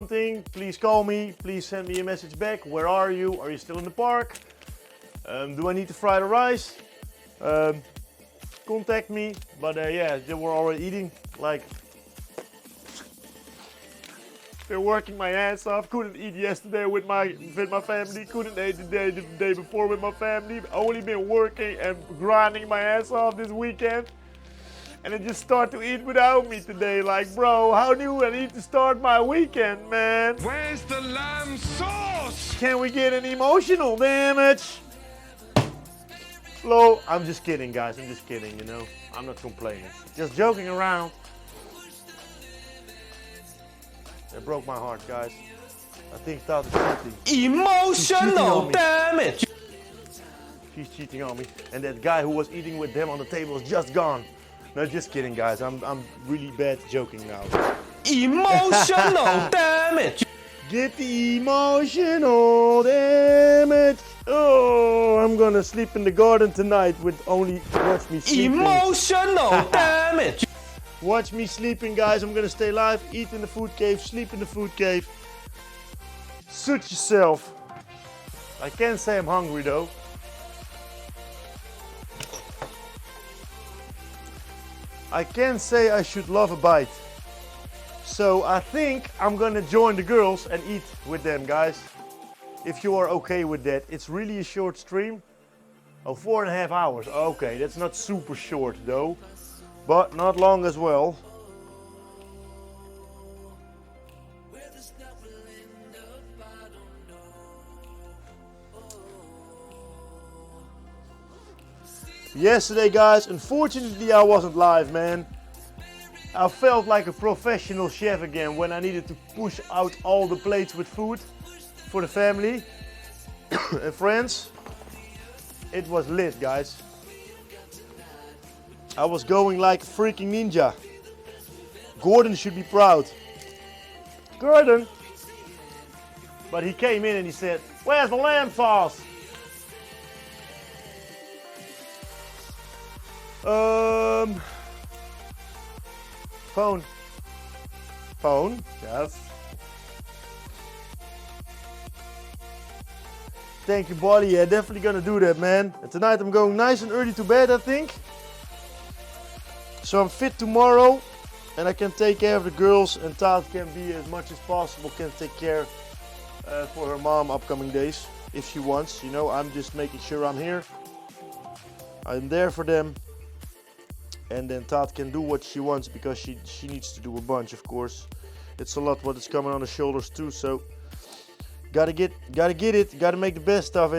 something, please call me, please send me a message back. Where are you? Are you still in the park? Do I need to fry the rice? Contact me. But yeah, they were already eating. Like, they're working my ass off. Couldn't eat yesterday with my family. Couldn't eat the day before with my family. Only been working and grinding my ass off this weekend. And they just start to eat without me today. Like, bro, how do I need to start my weekend, man? Where's the lamb sauce? Can we get an emotional damage? Flo, I'm just kidding, guys. I'm just kidding, you know. I'm not complaining. Just joking around. It broke my heart, guys. I think Tat is cheating. Emotional damage. She's cheating on me. And that guy who was eating with them on the table is just gone. No, just kidding, guys. I'm really bad joking now. Emotional damage. Get the emotional damage. Oh, I'm gonna sleep in the garden tonight with only watch me sleeping. Emotional damage. Watch me sleeping, guys. I'm gonna stay alive, eat in the food cave, sleep in the food cave. Suit yourself. I can't say I'm hungry though. I can say I should love a bite. So I think I'm gonna join the girls and eat with them, guys. If you are okay with that. It's really a short stream. Oh, 4.5 hours. Okay, that's not super short though. But not long as well. Yesterday, guys, unfortunately I wasn't live, man. I felt like a professional chef again when I needed to push out all the plates with food for the family and friends. It was lit, guys. I was going like a freaking ninja. Gordon should be proud. Gordon! But he came in and he said, "Where's the lamb sauce?" Phone. Phone, yes. Thank you, buddy. Yeah, definitely gonna do that, man. And tonight I'm going nice and early to bed, I think. So I'm fit tomorrow and I can take care of the girls, and Tat can be as much as possible, can take care for her mom upcoming days if she wants. You know, I'm just making sure I'm here. I'm there for them. And then Tat can do what she wants because she needs to do a bunch, of course. It's a lot what is coming on the shoulders too, so gotta get it, gotta make the best of it.